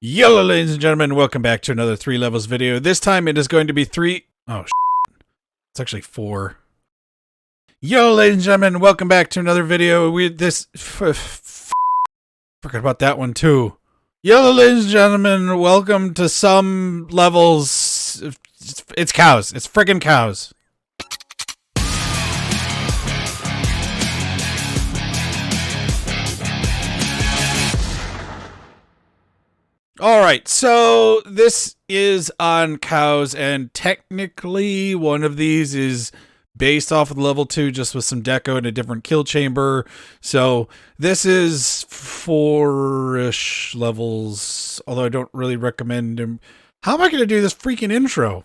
Hello, ladies and gentlemen, welcome back to another 3 levels video. This time it is going to be it's actually 4. Yo, ladies and gentlemen, welcome back to another video. Forgot about that one too. Yo, ladies and gentlemen, welcome to some levels. It's cows. It's friggin' cows. Alright, so this is on cows, and technically one of these is based off of level 2 just with some deco and a different kill chamber. So this is 4-ish levels, although I don't really recommend them. How am I going to do this freaking intro?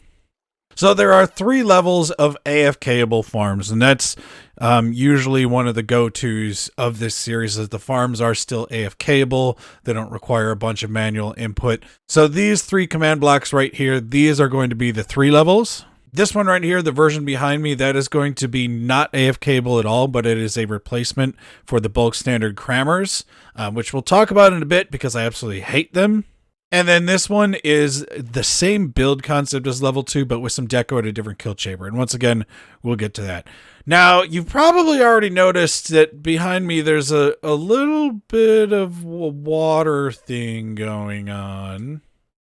So there are 3 levels of AFKable farms, and that's usually one of the go-tos of this series, as the farms are still AFKable. They don't require a bunch of manual input. So these 3 command blocks right here, these are going to be the 3 levels. This one right here, the version behind me, that is going to be not AFKable at all, but it is a replacement for the bulk standard crammers, which we'll talk about in a bit because I absolutely hate them. And then this one is the same build concept as level 2, but with some deco and a different kill chamber. And once again, we'll get to that. Now, you've probably already noticed that behind me there's a little bit of a water thing going on.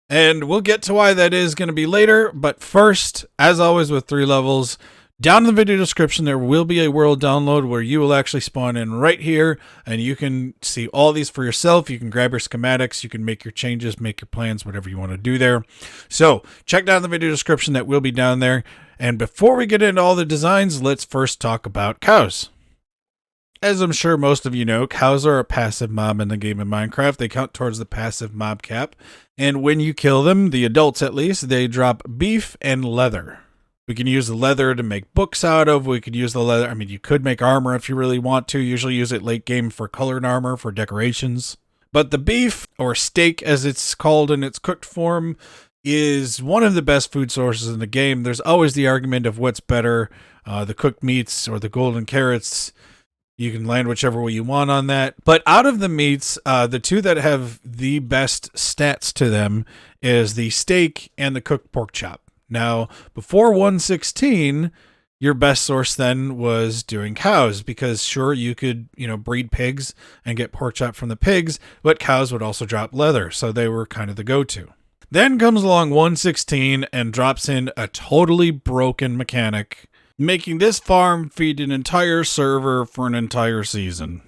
And we'll get to why that is going to be later. But first, as always with 3 levels, down in the video description, there will be a world download where you will actually spawn in right here, and you can see all these for yourself. You can grab your schematics, you can make your changes, make your plans, whatever you want to do there. So check down the video description, that will be down there. And before we get into all the designs, let's first talk about cows. As I'm sure most of you know, cows are a passive mob in the game of Minecraft. They count towards the passive mob cap. And when you kill them, the adults at least, they drop beef and leather. We can use the leather to make books out of. We could use the leather. I mean, you could make armor if you really want to. Usually use it late game for colored armor, for decorations. But the beef, or steak as it's called in its cooked form, is one of the best food sources in the game. There's always the argument of what's better, the cooked meats or the golden carrots. You can land whichever way you want on that. But out of the meats, the 2 that have the best stats to them is the steak and the cooked pork chop. Now, before 1.16, your best source then was doing cows, because sure, you could, breed pigs and get pork chop from the pigs, but cows would also drop leather, so they were kind of the go-to. Then comes along 1.16 and drops in a totally broken mechanic, making this farm feed an entire server for an entire season.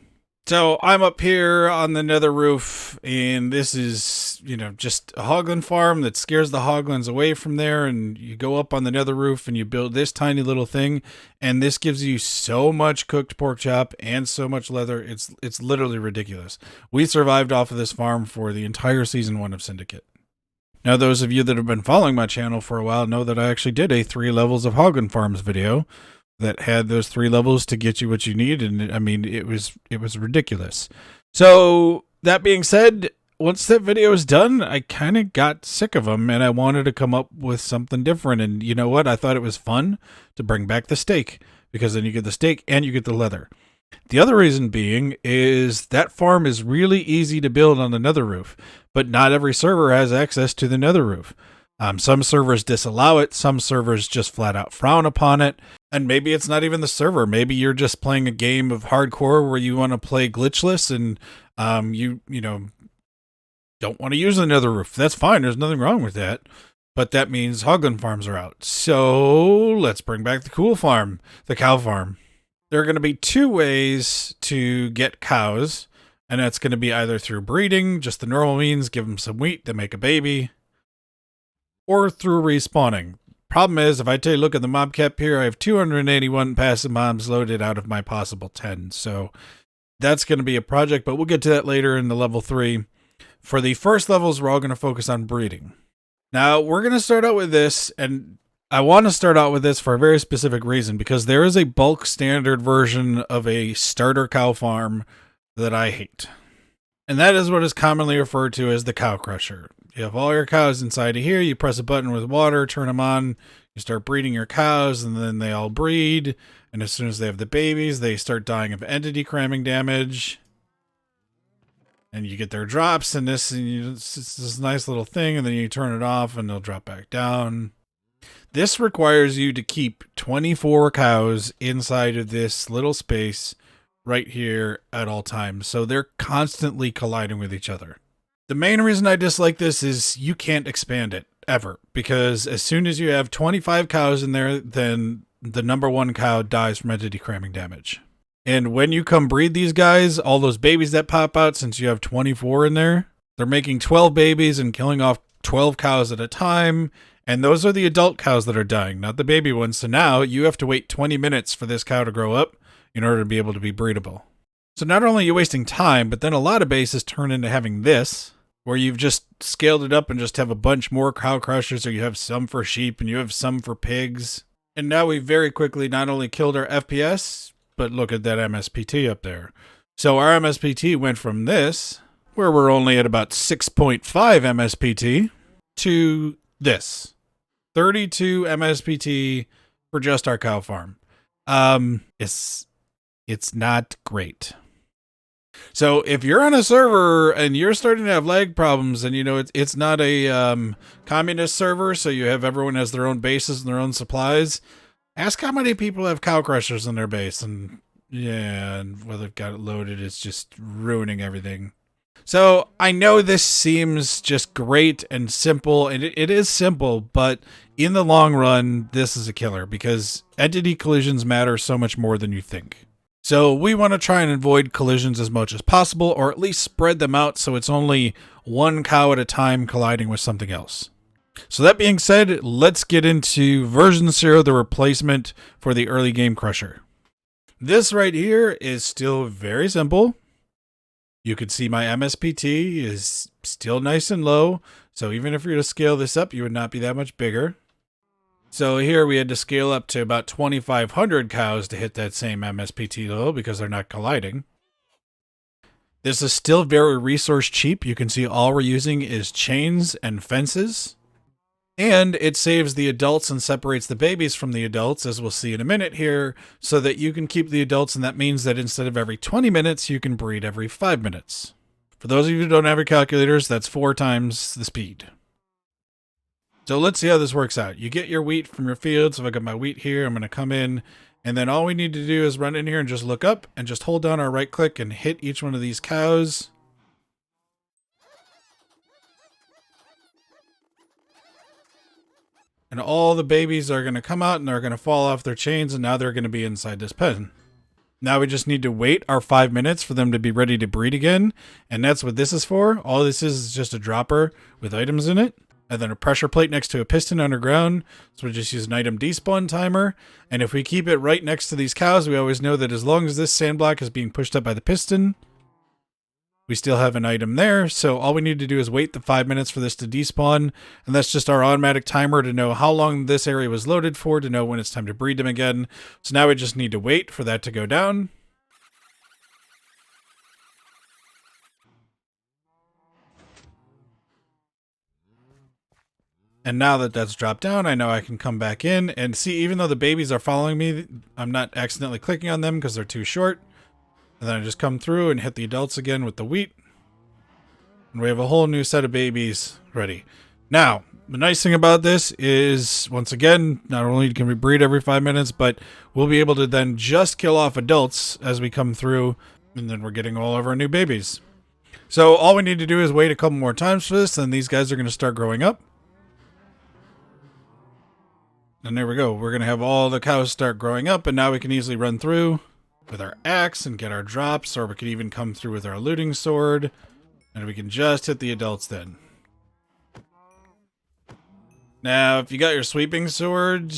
So I'm up here on the nether roof, and this is, just a hoglin farm that scares the hoglins away from there, and you go up on the nether roof and you build this tiny little thing, and this gives you so much cooked pork chop and so much leather, it's literally ridiculous. We survived off of this farm for the entire season 1 of Syndicate. Now, those of you that have been following my channel for a while know that I actually did a 3 levels of hoglin farms video that had those 3 levels to get you what you need, and I mean, it was ridiculous. So that being said, once that video was done, I kind of got sick of them, and I wanted to come up with something different. And you know what? I thought it was fun to bring back the steak, because then you get the steak and you get the leather. The other reason being is that farm is really easy to build on the nether roof, but not every server has access to the nether roof. Some servers disallow it, some servers just flat out frown upon it, and maybe it's not even the server. Maybe you're just playing a game of hardcore where you want to play glitchless, and you don't want to use the nether roof. That's fine, there's nothing wrong with that, but that means hoglin farms are out. So let's bring back the cool farm, the cow farm. There are going to be 2 ways to get cows, and that's going to be either through breeding, just the normal means, give them some wheat, they make a baby, or through respawning. Problem is, if I take a look at the mob cap here, I have 281 passive mobs loaded out of my possible 10. So that's going to be a project, but we'll get to that later in the level 3. For the first levels, we're all going to focus on breeding. Now, we're going to start out with this, and I want to start out with this for a very specific reason, because there is a bulk standard version of a starter cow farm that I hate. And that is what is commonly referred to as the cow crusher. You have all your cows inside of here, you press a button with water, turn them on, you start breeding your cows, and then they all breed, and as soon as they have the babies, they start dying of entity cramming damage. And you get their drops and this, and it's this nice little thing, and then you turn it off and they'll drop back down. This requires you to keep 24 cows inside of this little space right here at all times. So they're constantly colliding with each other. The main reason I dislike this is you can't expand it ever, because as soon as you have 25 cows in there, then the number one cow dies from entity cramming damage. And when you come breed these guys, all those babies that pop out, since you have 24 in there, they're making 12 babies and killing off 12 cows at a time. And those are the adult cows that are dying, not the baby ones. So now you have to wait 20 minutes for this cow to grow up in order to be able to be breedable. So not only are you wasting time, but then a lot of bases turn into having this, where you've just scaled it up and just have a bunch more cow crushers, or you have some for sheep and you have some for pigs. And now we very quickly not only killed our FPS, but look at that MSPT up there. So our MSPT went from this, where we're only at about 6.5 MSPT, to this. 32 MSPT for just our cow farm. It's not great. So if you're on a server and you're starting to have lag problems, and you know it's not a communist server, so you have everyone has their own bases and their own supplies, ask how many people have cow crushers in their base, and yeah, and whether they've got it loaded, it's just ruining everything. So I know this seems just great and simple, and it is simple, but in the long run, this is a killer because entity collisions matter so much more than you think. So we want to try and avoid collisions as much as possible, or at least spread them out so it's only one cow at a time colliding with something else. So that being said, let's get into version 0, the replacement for the early game crusher. This right here is still very simple. You can see my MSPT is still nice and low. So even if you're to scale this up, you would not be that much bigger. So here we had to scale up to about 2,500 cows to hit that same MSPT low because they're not colliding. This is still very resource cheap. You can see all we're using is chains and fences. And it saves the adults and separates the babies from the adults, as we'll see in a minute here, so that you can keep the adults, and that means that instead of every 20 minutes, you can breed every 5 minutes. For those of you who don't have your calculators, that's 4 times the speed. So let's see how this works out. You get your wheat from your field. So if I got my wheat here, I'm going to come in, and then all we need to do is run in here and just look up and just hold down our right click and hit each one of these cows. And all the babies are going to come out and they're going to fall off their chains, and now they're going to be inside this pen. Now we just need to wait our 5 minutes for them to be ready to breed again. And that's what this is for. All this is just a dropper with items in it. And then a pressure plate next to a piston underground. So we just use an item despawn timer. And if we keep it right next to these cows, we always know that as long as this sand block is being pushed up by the piston, we still have an item there. So all we need to do is wait the 5 minutes for this to despawn. And that's just our automatic timer to know how long this area was loaded for, to know when it's time to breed them again. So now we just need to wait for that to go down. And now that that's dropped down, I know I can come back in and see, even though the babies are following me, I'm not accidentally clicking on them because they're too short. And then I just come through and hit the adults again with the wheat. And we have a whole new set of babies ready. Now, the nice thing about this is, once again, not only can we breed every 5 minutes, but we'll be able to then just kill off adults as we come through. And then we're getting all of our new babies. So all we need to do is wait a couple more times for this, and these guys are going to start growing up. And there we go. We're going to have all the cows start growing up, and now we can easily run through with our axe and get our drops, or we could even come through with our looting sword, and we can just hit the adults then. Now, if you got your sweeping sword,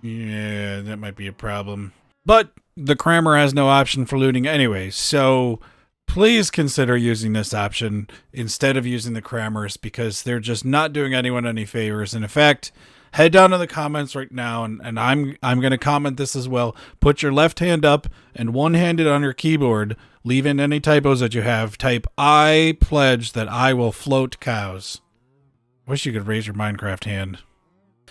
yeah, that might be a problem. But the crammer has no option for looting anyway, so please consider using this option instead of using the crammers, because they're just not doing anyone any favors. And in fact, head down to the comments right now, and I'm going to comment this as well. Put your left hand up and one-handed on your keyboard. Leave in any typos that you have. Type, "I pledge that I will float cows." Wish you could raise your Minecraft hand.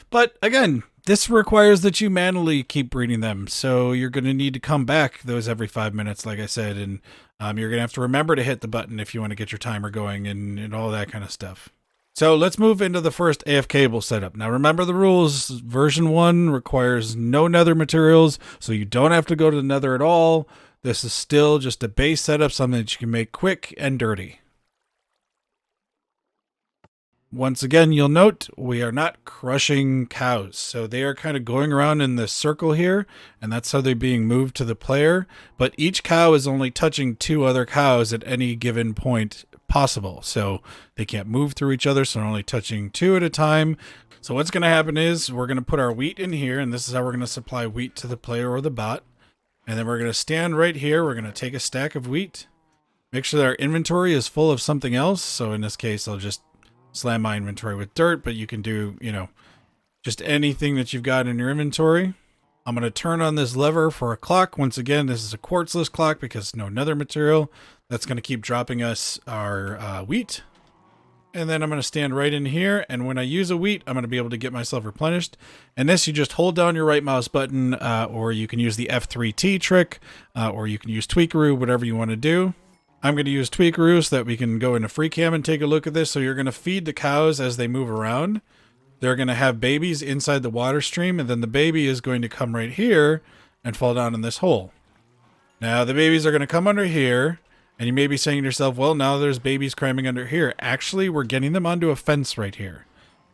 But again, this requires that you manually keep breeding them. So you're going to need to come back those every 5 minutes, like I said. And You're going to have to remember to hit the button if you want to get your timer going and all that kind of stuff. So let's move into the first AF cable setup. Now remember the rules. Version 1 requires no nether materials, so you don't have to go to the nether at all. This is still just a base setup, something that you can make quick and dirty. Once again, you'll note we are not crushing cows. So they are kind of going around in this circle here, and that's how they're being moved to the player. But each cow is only touching 2 other cows at any given point possible. So they can't move through each other, so they're only touching 2 at a time. So what's going to happen is we're going to put our wheat in here, and this is how we're going to supply wheat to the player or the bot. And then we're going to stand right here. We're going to take a stack of wheat. Make sure that our inventory is full of something else. So in this case, I'll just slam my inventory with dirt, but you can do, just anything that you've got in your inventory. I'm going to turn on this lever for a clock. Once again, this is a quartzless clock because no nether material. That's going to keep dropping us our wheat. And then I'm going to stand right in here, and when I use a wheat, I'm going to be able to get myself replenished. And this, you just hold down your right mouse button, or you can use the F3T trick, or you can use Tweakaroo, whatever you want to do. I'm going to use Tweakaroo so that we can go into free cam and take a look at this. So you're going to feed the cows as they move around. They're going to have babies inside the water stream, and then the baby is going to come right here and fall down in this hole. Now the babies are going to come under here, and you may be saying to yourself, well, now there's babies cramming under here. Actually, we're getting them onto a fence right here.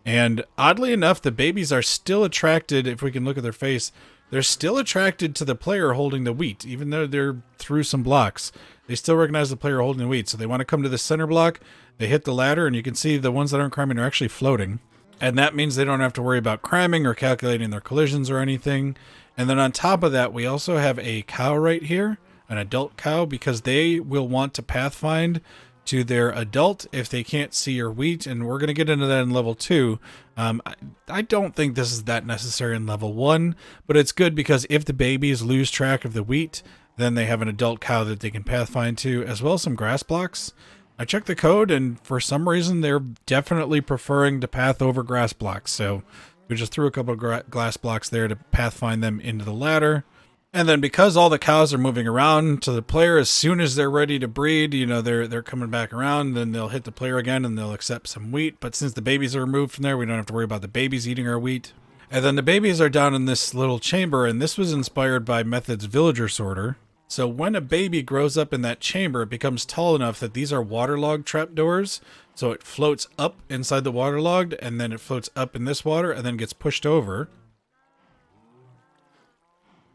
And oddly enough, the babies are still attracted, if we can look at their face, they're still attracted to the player holding the wheat, even though they're through some blocks. They still recognize the player holding the wheat. So they want to come to the center block. They hit the ladder, and you can see the ones that aren't cramming are actually floating. And that means they don't have to worry about cramming or calculating their collisions or anything. And then on top of that, we also have a cow right here, an adult cow, because they will want to pathfind to their adult if they can't see your wheat. And we're going to get into that in level 2. I don't think this is that necessary in level 1, but it's good because if the babies lose track of the wheat, then they have an adult cow that they can pathfind to, as well as some grass blocks. I checked the code, and for some reason, they're definitely preferring to path over grass blocks. So we just threw a couple of glass blocks there to pathfind them into the ladder. And then because all the cows are moving around to the player, as soon as they're ready to breed, they're coming back around, then they'll hit the player again and they'll accept some wheat. But since the babies are removed from there, we don't have to worry about the babies eating our wheat. And then the babies are down in this little chamber, and this was inspired by Method's villager sorter. So when a baby grows up in that chamber, it becomes tall enough that these are waterlogged trapdoors. So it floats up inside the waterlogged, and then it floats up in this water, and then gets pushed over.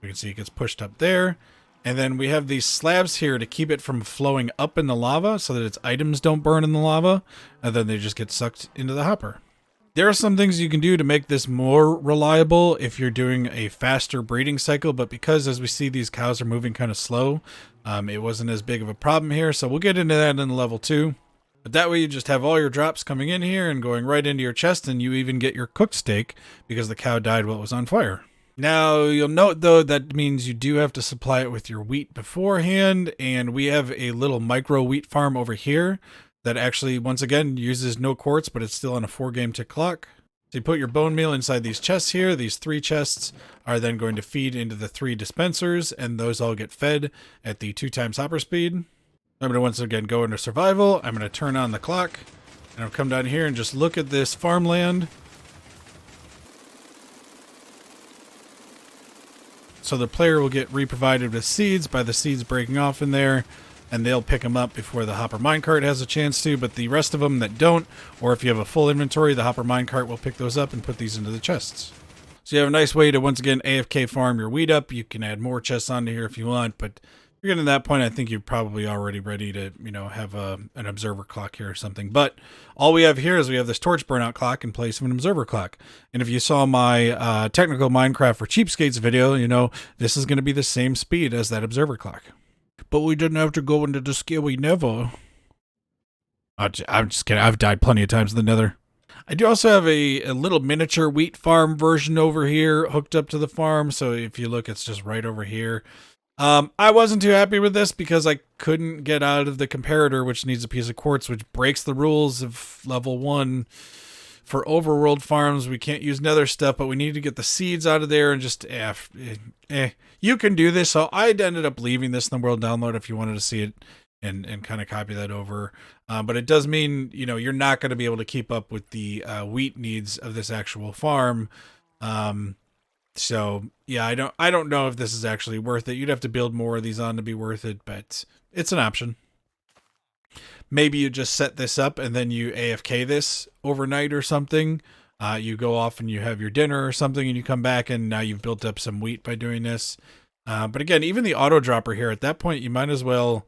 We can see it gets pushed up there. And then we have these slabs here to keep it from flowing up in the lava so that its items don't burn in the lava, and then they just get sucked into the hopper. There are some things you can do to make this more reliable if you're doing a faster breeding cycle, but because, as we see, these cows are moving kind of slow, it wasn't as big of a problem here, so we'll get into that in level 2. But that way you just have all your drops coming in here and going right into your chest, and you even get your cooked steak because the cow died while it was on fire. Now, you'll note, though, that means you do have to supply it with your wheat beforehand, and we have a little micro wheat farm over here that actually, once again, uses no quartz, but it's still on a 4-game tick clock. So you put your bone meal inside these chests here. These 3 chests are then going to feed into the 3 dispensers, and those all get fed at the 2 times hopper speed. I'm going to once again go into survival. I'm going to turn on the clock, and I'll come down here and just look at this farmland. So the player will get re-provided with seeds by the seeds breaking off in there, and they'll pick them up before the hopper minecart has a chance to, but the rest of them that don't, or if you have a full inventory, the hopper minecart will pick those up and put these into the chests. So you have a nice way to, once again, AFK farm your wheat up. You can add more chests onto here if you want, but if you're getting to that point, I think you're probably already ready to, have an observer clock here or something. But all we have here is we have this torch burnout clock in place of an observer clock. And if you saw my technical Minecraft for cheapskates video, this is going to be the same speed as that observer clock. But we didn't have to go into the scary never. I'm just kidding. I've died plenty of times in the nether. I do also have a little miniature wheat farm version over here hooked up to the farm. So if you look, it's just right over here. I wasn't too happy with this because I couldn't get out of the comparator, which needs a piece of quartz, which breaks the rules of level 1 for overworld farms, we can't use nether stuff, but we need to get the seeds out of there and just, you can do this. So I ended up leaving this in the world download if you wanted to see it and kind of copy that over. But it does mean, you're not going to be able to keep up with the wheat needs of this actual farm. So yeah, I don't know if this is actually worth it. You'd have to build more of these on to be worth it, but it's an option. Maybe you just set this up and then you AFK this overnight or something. You go off and you have your dinner or something and you come back and now you've built up some wheat by doing this. But again, even the auto dropper here, at that point, you might as well,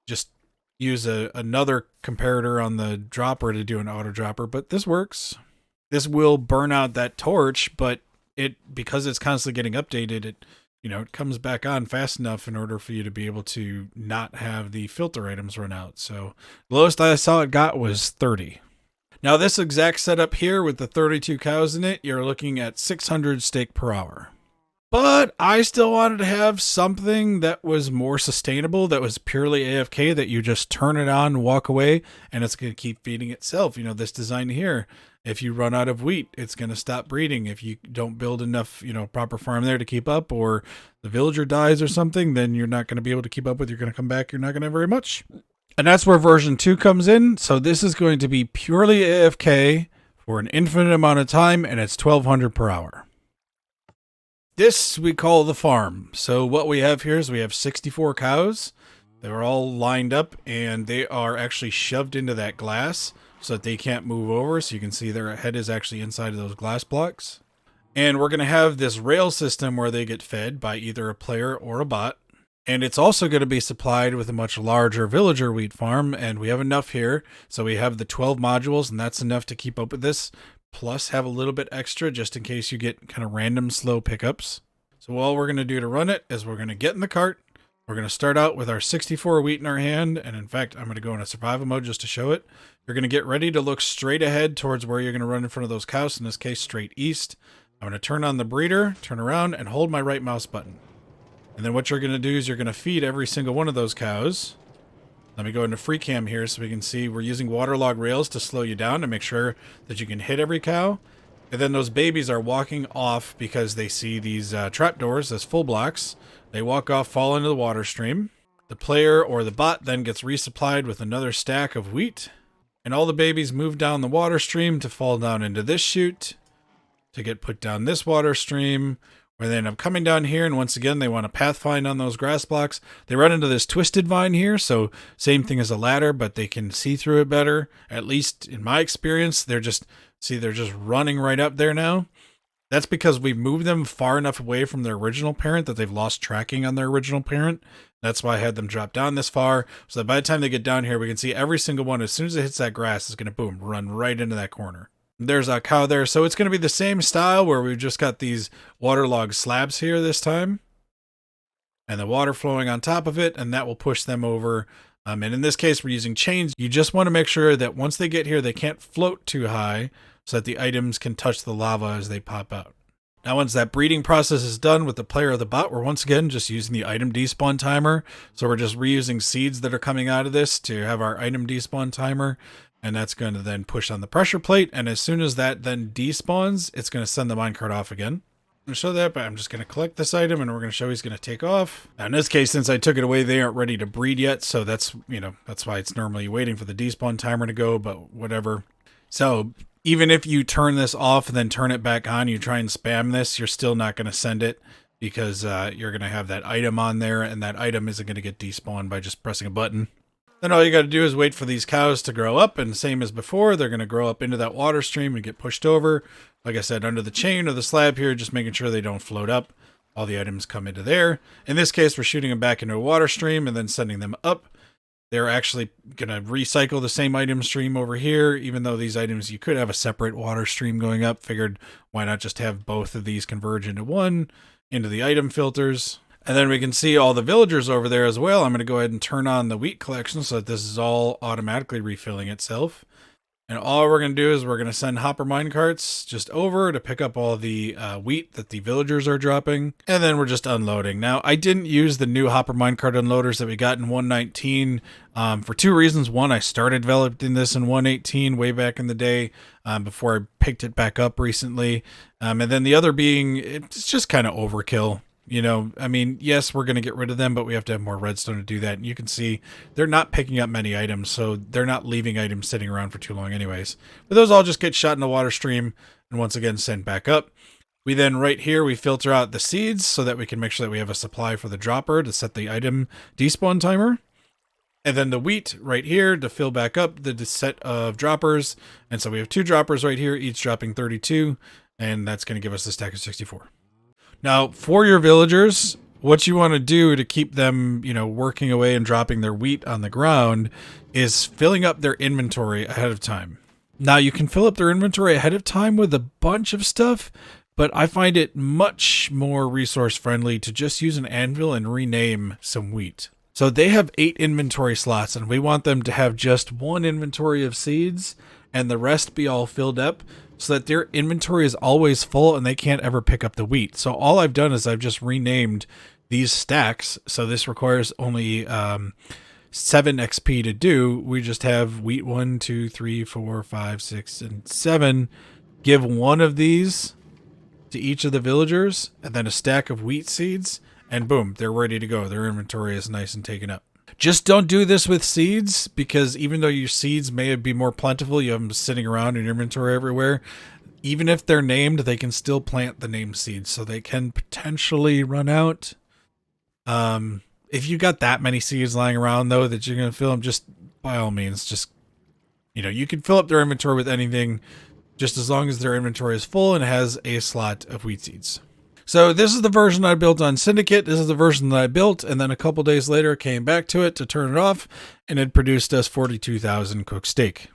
just use another comparator on the dropper to do an auto dropper, but this works. This will burn out that torch, but because it's constantly getting updated, it comes back on fast enough in order for you to be able to not have the filter items run out. So the lowest I saw it got was 30. Now this exact setup here with the 32 cows in it, you're looking at 600 steak per hour. But I still wanted to have something that was more sustainable, that was purely AFK, that you just turn it on, walk away, and it's going to keep feeding itself. This design here, if you run out of wheat, it's going to stop breeding. If you don't build enough, proper farm there to keep up, or the villager dies or something, then you're not going to be able to keep up with. You're going to come back. You're not going to have very much. And that's where version 2 comes in. So this is going to be purely AFK for an infinite amount of time, and it's 1200 per hour. This we call the farm. So what we have here is we have 64 cows. They're all lined up and they are actually shoved into that glass so that they can't move over. So you can see their head is actually inside of those glass blocks. And we're going to have this rail system where they get fed by either a player or a bot. And it's also going to be supplied with a much larger villager wheat farm. And we have enough here. So we have the 12 modules and that's enough to keep up with this. Plus have a little bit extra just in case you get kind of random slow pickups. So all we're going to do to run it is we're going to get in the cart. We're going to start out with our 64 wheat in our hand. And in fact, I'm going to go into survival mode just to show it. You're going to get ready to look straight ahead towards where you're going to run in front of those cows. In this case, straight east. I'm going to turn on the breeder, turn around and hold my right mouse button. And then what you're going to do is you're going to feed every single one of those cows. Let me go into free cam here so we can see we're using waterlog rails to slow you down to make sure that you can hit every cow. And then those babies are walking off because they see these trapdoors as full blocks. They walk off, fall into the water stream. The player or the bot then gets resupplied with another stack of wheat. And all the babies move down the water stream to fall down into this chute, to get put down this water stream, where they end up coming down here, and once again, they want to pathfind on those grass blocks. They run into this twisted vine here, so same thing as a ladder, but they can see through it better. At least in my experience, they're just running right up there now. That's because we've moved them far enough away from their original parent that they've lost tracking on their original parent. That's why I had them drop down this far, so that by the time they get down here, we can see every single one, as soon as it hits that grass, is going to boom, run right into that corner. There's a cow there. So it's going to be the same style where we've just got these waterlogged slabs here this time. And the water flowing on top of it, and that will push them over. And in this case, we're using chains. You just want to make sure that once they get here, they can't float too high so that the items can touch the lava as they pop out. Now, once that breeding process is done with the player or the bot, we're once again just using the item despawn timer. So we're just reusing seeds that are coming out of this to have our item despawn timer. And that's going to then push on the pressure plate. And as soon as that then despawns, it's going to send the minecart off again. I'm going to show that, but I'm just going to collect this item and we're going to show he's going to take off. Now in this case, since I took it away, they aren't ready to breed yet. So that's why it's normally waiting for the despawn timer to go, but whatever. So even if you turn this off and then turn it back on, you try and spam this, you're still not going to send it because you're going to have that item on there and that item isn't going to get despawned by just pressing a button. Then all you got to do is wait for these cows to grow up, and same as before, they're going to grow up into that water stream and get pushed over. Like I said, under the chain or the slab here, just making sure they don't float up. All the items come into there. In this case, we're shooting them back into a water stream and then sending them up. They're actually going to recycle the same item stream over here, even though these items, you could have a separate water stream going up. Figured, why not just have both of these converge into one, into the item filters. And then we can see all the villagers over there as well. I'm going to go ahead and turn on the wheat collection so that this is all automatically refilling itself. And all we're going to do is we're going to send hopper minecarts just over to pick up all the wheat that the villagers are dropping. And then we're just unloading. Now, I didn't use the new hopper minecart unloaders that we got in 1.19 for two reasons. One, I started developing this in 1.18 way back in the day before I picked it back up recently. And then the other being, it's just kind of overkill. You know, I mean, yes, we're going to get rid of them, but we have to have more redstone to do that. And you can see they're not picking up many items, so they're not leaving items sitting around for too long anyways. But those all just get shot in the water stream and once again sent back up. We then, right here, we filter out the seeds so that we can make sure that we have a supply for the dropper to set the item despawn timer. And then the wheat right here to fill back up the set of droppers. And so we have 2 droppers right here, each dropping 32, and that's going to give us a stack of 64. Now, for your villagers, what you want to do to keep them, you know, working away and dropping their wheat on the ground is filling up their inventory ahead of time. Now, you can fill up their inventory ahead of time with a bunch of stuff, but I find it much more resource friendly to just use an anvil and rename some wheat. So they have 8 inventory slots, and we want them to have just 1 inventory of seeds and the rest be all filled up, so that their inventory is always full and they can't ever pick up the wheat. So all I've done is I've just renamed these stacks. So this requires only 7 XP to do. We just have wheat 1, 2, 3, 4, 5, 6, and 7. Give 1 of these to each of the villagers and then a stack of wheat seeds, and boom, they're ready to go. Their inventory is nice and taken up. Just don't do this with seeds, because even though your seeds may be more plentiful, you have them sitting around in your inventory everywhere. Even if they're named, they can still plant the named seeds, so they can potentially run out. If you got that many seeds lying around, though, that you're going to fill them, just by all means, just, you know, you can fill up their inventory with anything, just as long as their inventory is full and has a slot of wheat seeds. So this is the version I built on Syndicate. This is the version that I built, and then a couple days later came back to it to turn it off, and it produced us 42,000 cooked steak.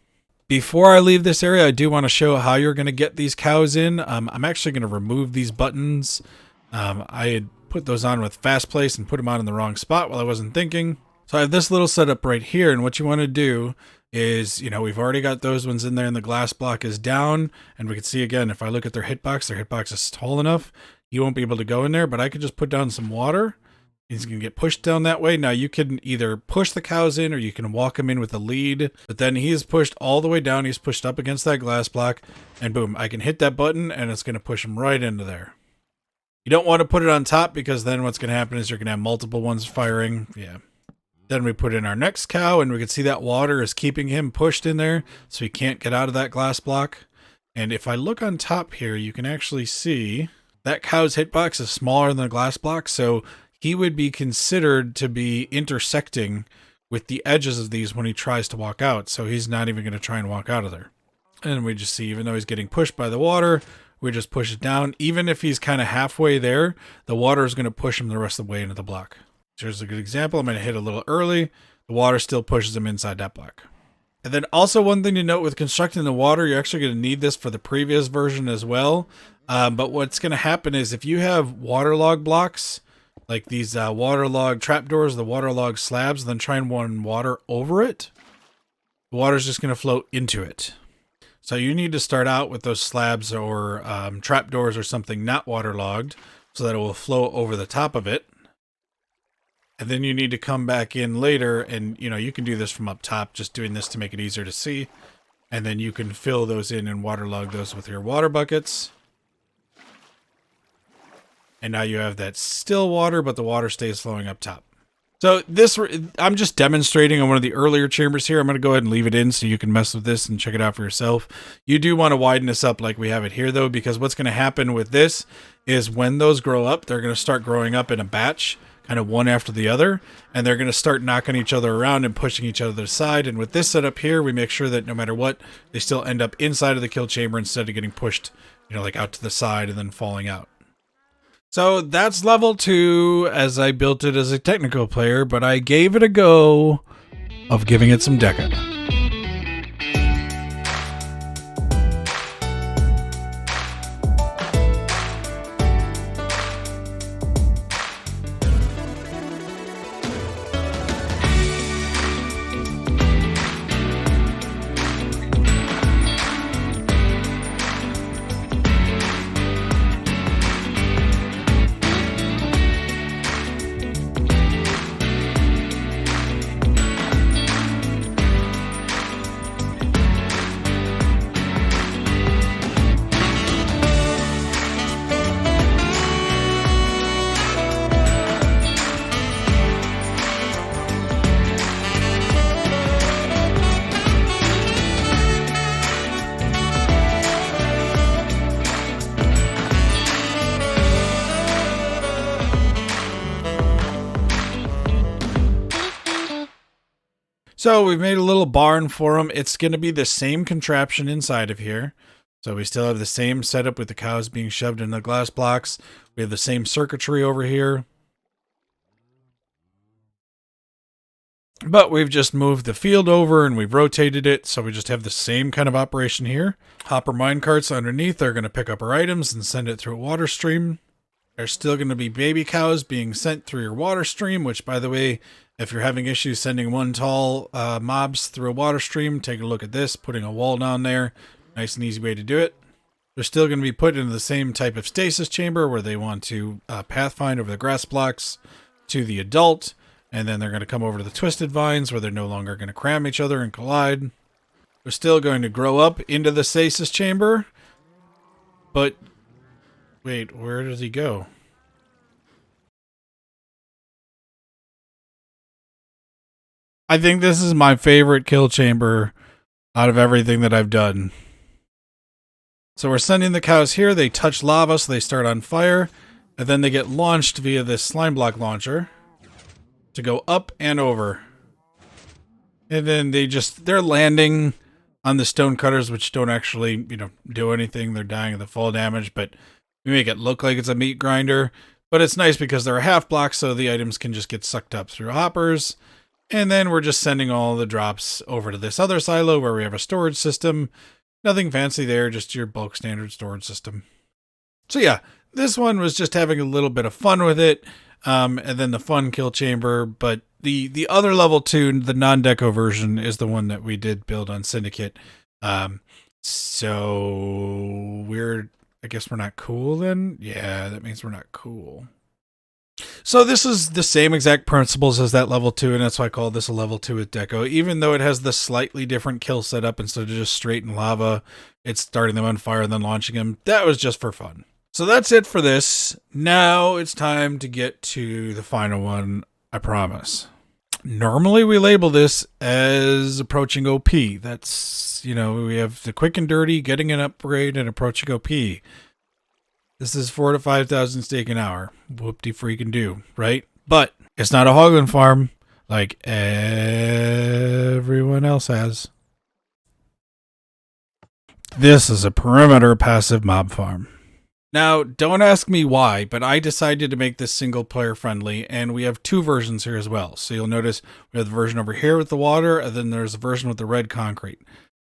Before I leave this area, I do want to show how you're going to get these cows in. I'm actually going to remove these buttons. I had put those on with fast place and put them on in the wrong spot while I wasn't thinking. So I have this little setup right here, and what you want to do is, you know, we've already got those ones in there and the glass block is down, and we can see again, if I look at their hitbox is tall enough. You won't be able to go in there, but I could just put down some water. He's going to get pushed down that way. Now you can either push the cows in or you can walk him in with a lead, but then he is pushed all the way down. He's pushed up against that glass block, and boom, I can hit that button and it's going to push him right into there. You don't want to put it on top, because then what's going to happen is you're going to have multiple ones firing. Yeah. Then we put in our next cow, and we can see that water is keeping him pushed in there, so he can't get out of that glass block. And if I look on top here, you can actually see that cow's hitbox is smaller than the glass block, so he would be considered to be intersecting with the edges of these when he tries to walk out, so he's not even going to try and walk out of there. And we just see, even though he's getting pushed by the water, we just push it down. Even if he's kind of halfway there, the water is going to push him the rest of the way into the block. Here's a good example. I'm going to hit a little early. The water still pushes him inside that block. And then also one thing to note with constructing the water, you're actually going to need this for the previous version as well. But what's going to happen is if you have waterlog blocks, like these waterlog trapdoors, the waterlog slabs, then try and run water over it, the water's just going to flow into it. So you need to start out with those slabs or trapdoors or something not waterlogged so that it will flow over the top of it. And then you need to come back in later, and you know, you can do this from up top, just doing this to make it easier to see. And then you can fill those in and waterlog those with your water buckets. And now you have that still water, but the water stays flowing up top. So this, I'm just demonstrating on one of the earlier chambers here. I'm going to go ahead and leave it in so you can mess with this and check it out for yourself. You do want to widen this up like we have it here, though, because what's going to happen with this is when those grow up, they're going to start growing up in a batch, kind of one after the other, and they're going to start knocking each other around and pushing each other to the side. And with this setup here, we make sure that no matter what, they still end up inside of the kill chamber instead of getting pushed, you know, like out to the side and then falling out. So that's level 2 as I built it as a technical player, but I gave it a go of giving it some deco. So we've made a little barn for them. It's going to be the same contraption inside of here. So we still have the same setup with the cows being shoved in the glass blocks. We have the same circuitry over here. But we've just moved the field over and we've rotated it. So we just have the same kind of operation here. Hopper mine carts underneath are going to pick up our items and send it through a water stream. There's still going to be baby cows being sent through your water stream, which, by the way, if you're having issues sending one tall mobs through a water stream, take a look at this, putting a wall down there. Nice and easy way to do it. They're still going to be put into the same type of stasis chamber where they want to pathfind over the grass blocks to the adult. And then they're going to come over to the twisted vines where they're no longer going to cram each other and collide. They're still going to grow up into the stasis chamber. But, wait, where does he go? I think this is my favorite kill chamber out of everything that I've done. So we're sending the cows here. They touch lava, so they start on fire. And then they get launched via this slime block launcher to go up and over. And then they're landing on the stone cutters, which don't actually, do anything. They're dying of the fall damage, but we make it look like it's a meat grinder. But it's nice because they're a half block, so the items can just get sucked up through hoppers. And then we're just sending all the drops over to this other silo where we have a storage system. Nothing fancy there, just your bulk standard storage system. So yeah, this one was just having a little bit of fun with it. And then the fun kill chamber. But the other level 2, the non-deco version, is the one that we did build on Syndicate. So I guess we're not cool then? Yeah, that means we're not cool. So this is the same exact principles as that level 2, and that's why I call this a level 2 with Deco. Even though it has the slightly different kill setup, instead of just straight in lava, it's starting them on fire and then launching them. That was just for fun. So that's it for this. Now it's time to get to the final one, I promise. Normally we label this as approaching OP. That's, we have the quick and dirty, getting an upgrade, and approaching OP. This is 4,000 to 5,000 steak an hour. Whoop-de-freaking do, right? But it's not a hogland farm like everyone else has. This is a perimeter passive mob farm. Now, don't ask me why, but I decided to make this single player friendly, and we have 2 versions here as well. So you'll notice we have the version over here with the water, and then there's a version with the red concrete.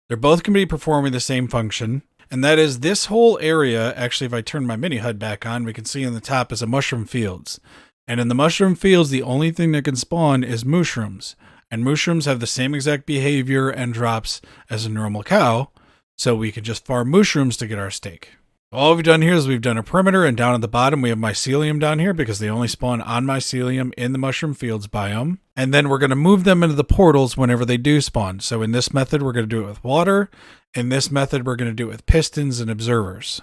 They're both going to be performing the same function. And that is this whole area. Actually, if I turn my mini HUD back on, we can see in the top is a mushroom fields. And in the mushroom fields, the only thing that can spawn is mushrooms. And mushrooms have the same exact behavior and drops as a normal cow. So we can just farm mushrooms to get our steak. All we've done here is we've done a perimeter, and down at the bottom we have mycelium down here because they only spawn on mycelium in the mushroom fields biome. And then we're going to move them into the portals whenever they do spawn. So in this method, we're going to do it with water. In this method, we're going to do it with pistons and observers.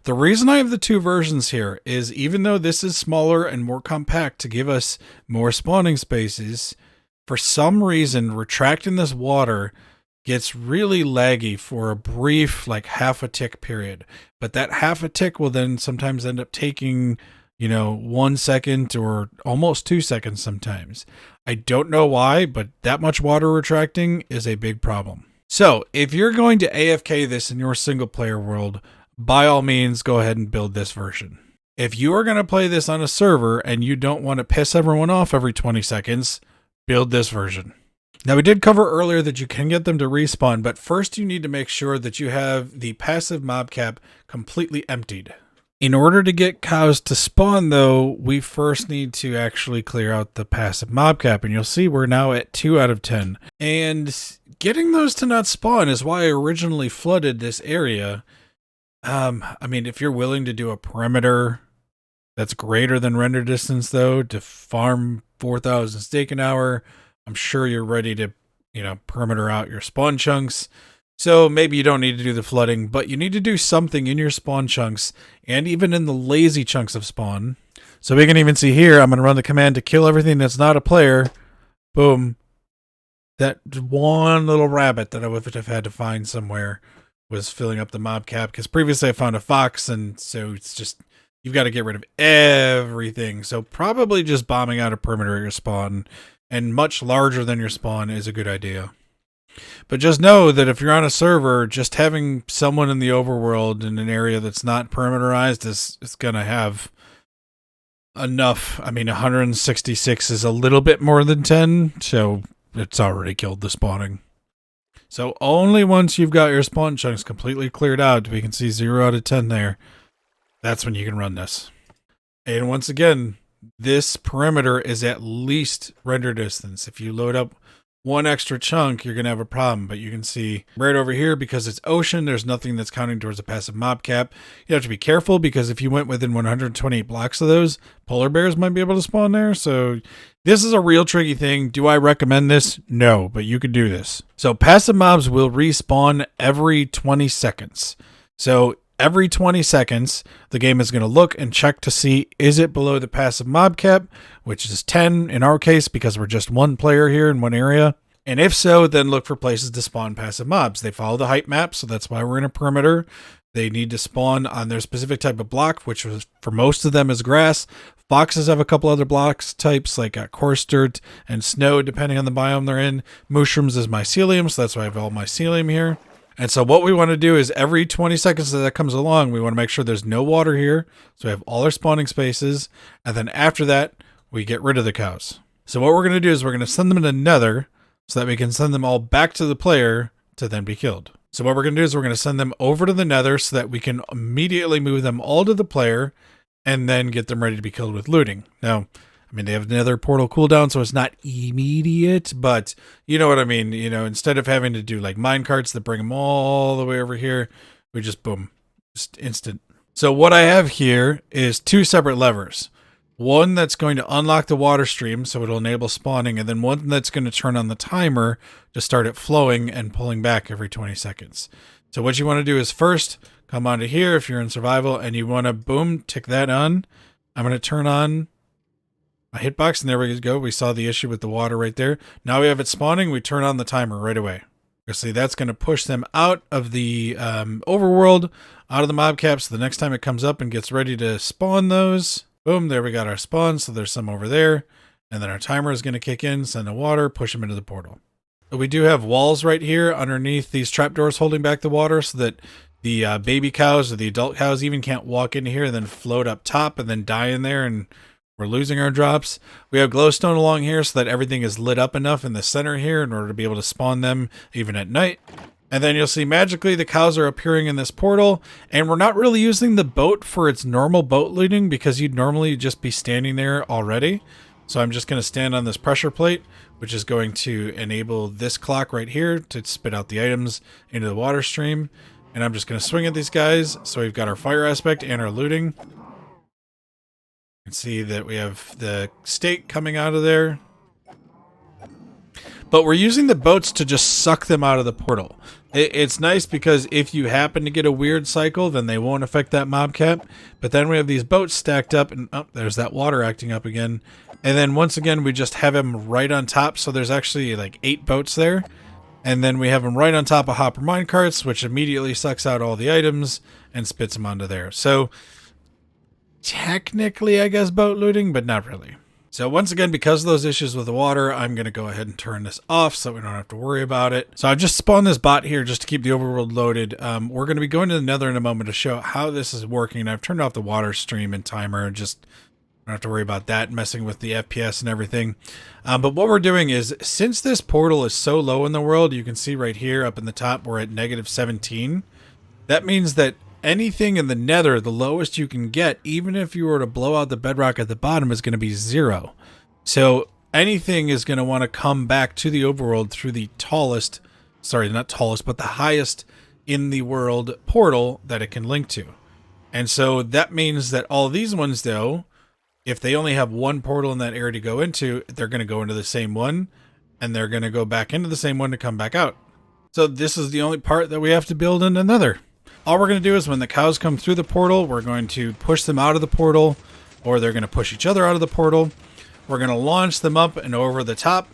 The reason I have the 2 versions here is even though this is smaller and more compact to give us more spawning spaces, for some reason, retracting this water gets really laggy for a brief, half a tick period. But that half a tick will then sometimes end up taking, 1 second or almost 2 seconds sometimes. I don't know why, but that much water retracting is a big problem. So if you're going to AFK this in your single player world, by all means, go ahead and build this version. If you are going to play this on a server and you don't want to piss everyone off every 20 seconds, build this version. Now, we did cover earlier that you can get them to respawn, but first you need to make sure that you have the passive mob cap completely emptied. In order to get cows to spawn, though, we first need to actually clear out the passive mob cap, and you'll see we're now at 2 out of 10. And getting those to not spawn is why I originally flooded this area. If you're willing to do a perimeter that's greater than render distance, though, to farm 4,000 steak an hour, I'm sure you're ready to, perimeter out your spawn chunks. So maybe you don't need to do the flooding, but you need to do something in your spawn chunks and even in the lazy chunks of spawn. So we can even see here, I'm going to run the command to kill everything that's not a player. Boom. That one little rabbit that I would have had to find somewhere was filling up the mob cap, because previously I found a fox, and so it's just, you've got to get rid of everything. So probably just bombing out a perimeter at your spawn and much larger than your spawn is a good idea. But just know that if you're on a server, just having someone in the overworld in an area that's not perimeterized is going to have enough. I mean, 166 is a little bit more than 10, so it's already killed the spawning. So only once you've got your spawn chunks completely cleared out, we can see 0 out of 10 there, that's when you can run this. And once again, this perimeter is at least render distance. If you load up one extra chunk, you're going to have a problem. But you can see right over here, because it's ocean, there's nothing that's counting towards a passive mob cap. You have to be careful, because if you went within 128 blocks of those, polar bears might be able to spawn there. So this is a real tricky thing. Do I recommend this? No, but you could do this. So passive mobs will respawn every 20 seconds. So every 20 seconds, the game is going to look and check to see, is it below the passive mob cap, which is 10 in our case because we're just one player here in one area. And if so, then look for places to spawn passive mobs. They follow the height map, so that's why we're in a perimeter. They need to spawn on their specific type of block, which was, for most of them, is grass. Foxes have a couple other blocks types, like coarse dirt and snow, depending on the biome they're in. Mushrooms is mycelium, so that's why I have all mycelium here. And so what we want to do is every 20 seconds that comes along, we want to make sure there's no water here. So we have all our spawning spaces. And then after that, we get rid of the cows. So what we're going to do is we're going to send them to Nether so that we can send them all back to the player to then be killed. So what we're going to do is we're going to send them over to the Nether so that we can immediately move them all to the player and then get them ready to be killed with looting. Now, I mean, they have another portal cooldown, so it's not immediate, but you know what I mean. You know, instead of having to do like mine carts that bring them all the way over here, we just boom, just instant. So what I have here is two separate levers. One that's going to unlock the water stream, so it'll enable spawning, and then one that's going to turn on the timer to start it flowing and pulling back every 20 seconds. So what you want to do is first come onto here if you're in survival, and you want to boom, tick that on. I'm going to turn on a hitbox, and there we go. We saw the issue with the water right there. Now we have it spawning. We turn on the timer right away. You see, that's going to push them out of the overworld, out of the mob caps. So the next time it comes up and gets ready to spawn those, boom, there we got our spawn. So there's some over there. And then our timer is going to kick in, send the water, push them into the portal. But we do have walls right here underneath these trapdoors holding back the water so that the baby cows or the adult cows even can't walk into here and then float up top and then die in there, and we're losing our drops. We have glowstone along here so that everything is lit up enough in the center here in order to be able to spawn them even at night. And then you'll see magically the cows are appearing in this portal, and we're not really using the boat for its normal boat looting because you'd normally just be standing there already. So I'm just going to stand on this pressure plate, which is going to enable this clock right here to spit out the items into the water stream. And I'm just going to swing at these guys. So we've got our fire aspect and our looting. You can see that we have the stake coming out of there. But we're using the boats to just suck them out of the portal. It's nice because if you happen to get a weird cycle, then they won't affect that mob cap. But then we have these boats stacked up, and oh, there's that water acting up again. And then once again, we just have them right on top. So there's actually like 8 boats there. And then we have them right on top of hopper mine carts, which immediately sucks out all the items and spits them onto there. So technically, I guess, boat looting, but not really. So once again, because of those issues with the water, I'm going to go ahead and turn this off so we don't have to worry about it. So I've just spawned this bot here just to keep the overworld loaded. We're going to be going to the Nether in a moment to show how this is working. I've turned off the water stream and timer, just don't have to worry about that messing with the FPS and everything. But what we're doing is, since this portal is so low in the world, you can see right here up in the top, we're at -17. That means that anything in the Nether, the lowest you can get, even if you were to blow out the bedrock at the bottom, is going to be 0. So anything is going to want to come back to the overworld through the tallest, sorry, not tallest, but the highest in the world portal that it can link to. And so that means that all these ones, though, if they only have one portal in that area to go into, they're going to go into the same one, and they're going to go back into the same one to come back out. So this is the only part that we have to build in another. All we're going to do is when the cows come through the portal, we're going to push them out of the portal, or they're going to push each other out of the portal. We're going to launch them up and over the top.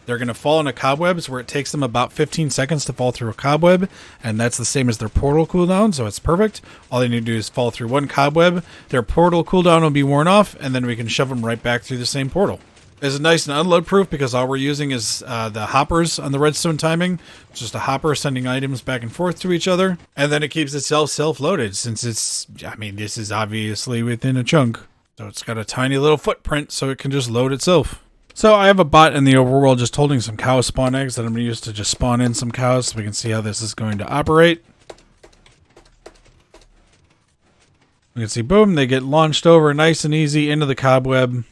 They're going to fall into cobwebs where it takes them about 15 seconds to fall through a cobweb, and that's the same as their portal cooldown, so it's perfect. All they need to do is fall through one cobweb. Their portal cooldown will be worn off, and then we can shove them right back through the same portal. Is nice and unload proof because all we're using is the hoppers on the redstone timing. It's just a hopper sending items back and forth to each other. And then it keeps itself self-loaded since it's, I mean, this is obviously within a chunk. So it's got a tiny little footprint so it can just load itself. So I have a bot in the overworld just holding some cow spawn eggs that I'm going to use to just spawn in some cows so we can see how this is going to operate. We can see, boom, they get launched over nice and easy into the cobweb.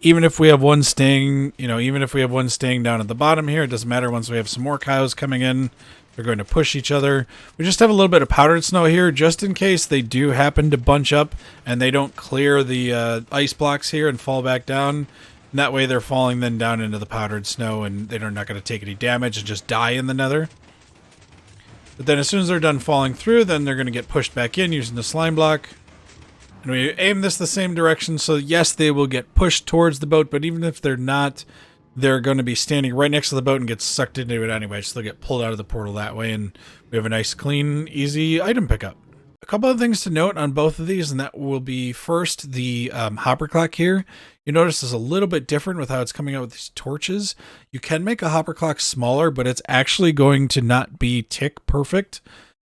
Even if we have one staying, even if we have one staying down at the bottom here, it doesn't matter. Once we have some more cows coming in, they're going to push each other. We just have a little bit of powdered snow here just in case they do happen to bunch up and they don't clear the ice blocks here and fall back down. And that way they're falling then down into the powdered snow and they're not going to take any damage and just die in the nether. But then as soon as they're done falling through, then they're going to get pushed back in using the slime block. And we aim this the same direction, so yes, they will get pushed towards the boat, but even if they're not, they're going to be standing right next to the boat and get sucked into it anyway, so they'll get pulled out of the portal that way, and we have a nice, clean, easy item pickup. A couple of things to note on both of these, and that will be first the hopper clock here. You notice is a little bit different with how it's coming out with these torches. You can make a hopper clock smaller, but it's actually going to not be tick perfect.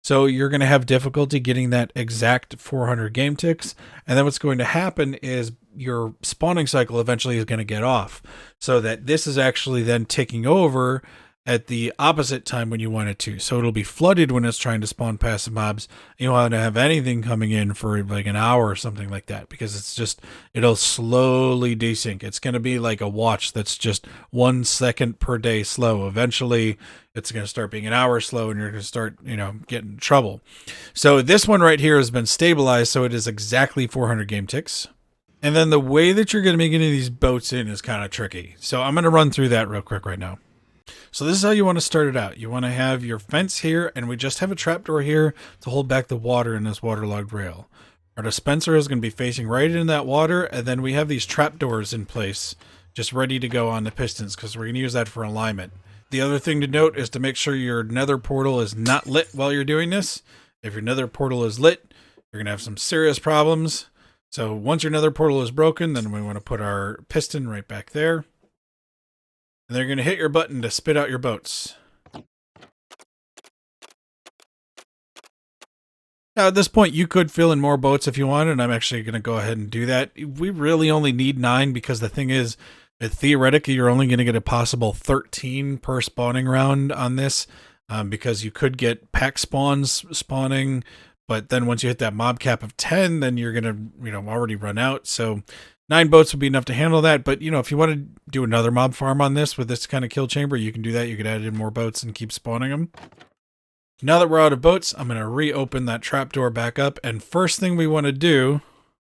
So you're going to have difficulty getting that exact 400 game ticks. And then what's going to happen is your spawning cycle eventually is going to get off. So that this is actually then ticking over at the opposite time when you want it to. So it'll be flooded when it's trying to spawn passive mobs. You want to have anything coming in for like an hour or something like that because it's just, it'll slowly desync. It's going to be like a watch that's just 1 second per day slow. Eventually it's going to start being an hour slow and you're going to start, getting in trouble. So this one right here has been stabilized. So it is exactly 400 game ticks. And then the way that you're going to be getting these boats in is kind of tricky. So I'm going to run through that real quick right now. So this is how you want to start it out. You want to have your fence here, and we just have a trapdoor here to hold back the water in this waterlogged rail. Our dispenser is going to be facing right in that water, and then we have these trapdoors in place, just ready to go on the pistons, because we're going to use that for alignment. The other thing to note is to make sure your nether portal is not lit while you're doing this. If your nether portal is lit, you're going to have some serious problems. So once your nether portal is broken, then we want to put our piston right back there. And they're going to hit your button to spit out your boats. Now, at this point, you could fill in more boats if you wanted, and I'm actually going to go ahead and do that. We really only need 9 because the thing is, theoretically, you're only going to get a possible 13 per spawning round on this because you could get pack spawns spawning, but then once you hit that mob cap of 10, then you're going to, already run out. So 9 boats would be enough to handle that. But, if you want to do another mob farm on this with this kind of kill chamber, you can do that. You could add in more boats and keep spawning them. Now that we're out of boats, I'm going to reopen that trapdoor back up. And first thing we want to do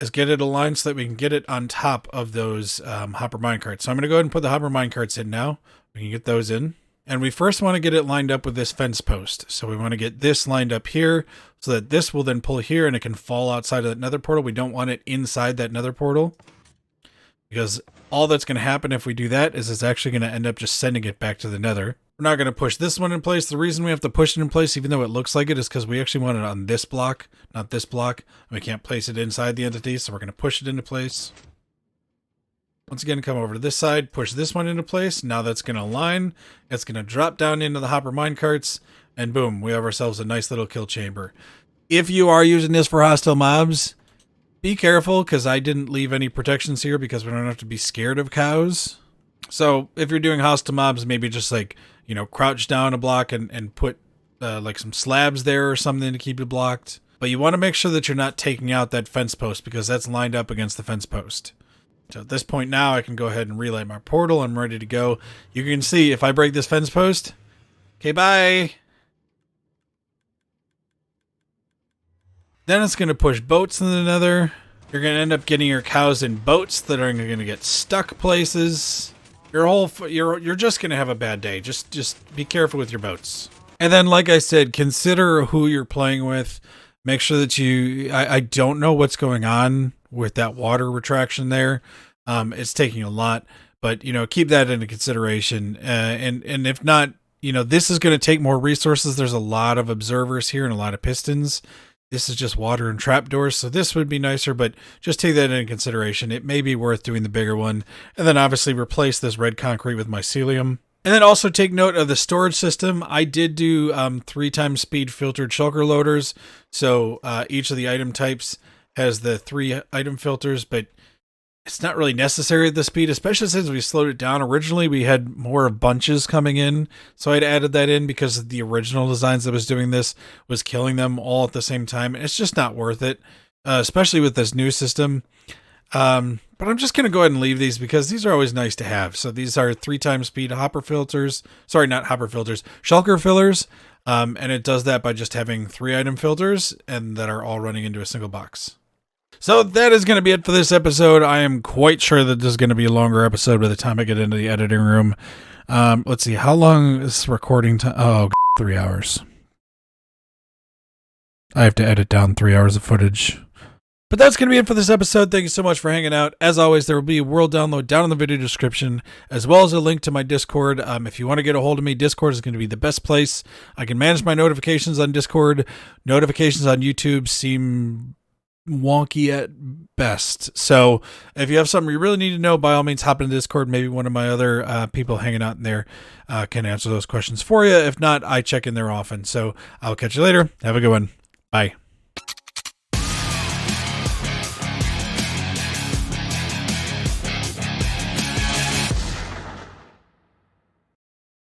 is get it aligned so that we can get it on top of those hopper minecarts. So I'm going to go ahead and put the hopper minecarts in now. We can get those in. And we first want to get it lined up with this fence post. So we want to get this lined up here so that this will then pull here and it can fall outside of that nether portal. We don't want it inside that nether portal because all that's going to happen if we do that is it's actually going to end up just sending it back to the nether. We're not going to push this one in place. The reason we have to push it in place, even though it looks like it, is because we actually want it on this block, not this block. We can't place it inside the entity, so we're going to push it into place. Once again, come over to this side, push this one into place. Now that's going to align. It's going to drop down into the hopper minecarts, and boom, we have ourselves a nice little kill chamber. If you are using this for hostile mobs, be careful, because I didn't leave any protections here because we don't have to be scared of cows. So if you're doing hostile mobs, maybe just like, crouch down a block and put like some slabs there or something to keep it blocked. But you want to make sure that you're not taking out that fence post because that's lined up against the fence post. So at this point now, I can go ahead and relight my portal. I'm ready to go. You can see if I break this fence post. Okay, bye. Then it's going to push boats in the nether. You're going to end up getting your cows in boats that are going to get stuck places. You're just going to have a bad day. Just be careful with your boats. And then, like I said, consider who you're playing with. Make sure that I don't know what's going on with that water retraction there. It's taking a lot, but keep that into consideration. And if not, this is going to take more resources. There's a lot of observers here and a lot of pistons. This is just water and trapdoors, so this would be nicer, but just take that into consideration. It may be worth doing the bigger one. And then obviously replace this red concrete with mycelium. And then also take note of the storage system. I did do 3x speed filtered shulker loaders. So each of the item types has the 3 item filters, but it's not really necessary at the speed, especially since we slowed it down. Originally, we had more of bunches coming in, so I'd added that in because the original designs that was doing this was killing them all at the same time. It's just not worth it, especially with this new system. But I'm just going to go ahead and leave these because these are always nice to have. So these are 3x speed hopper filters. Sorry, not hopper filters, shulker fillers. And it does that by just having 3 item filters and that are all running into a single box. So that is going to be it for this episode. I am quite sure that this is going to be a longer episode by the time I get into the editing room. Let's see. How long is recording time? Oh, 3 hours. I have to edit down 3 hours of footage. But that's going to be it for this episode. Thank you so much for hanging out. As always, there will be a world download down in the video description, as well as a link to my Discord. If you want to get a hold of me, Discord is going to be the best place. I can manage my notifications on Discord. Notifications on YouTube seem wonky at best. So if you have something you really need to know, by all means hop into Discord. Maybe one of my other people hanging out in there can answer those questions for you. If not, I check in there often. So I'll catch you later. Have a good one. Bye.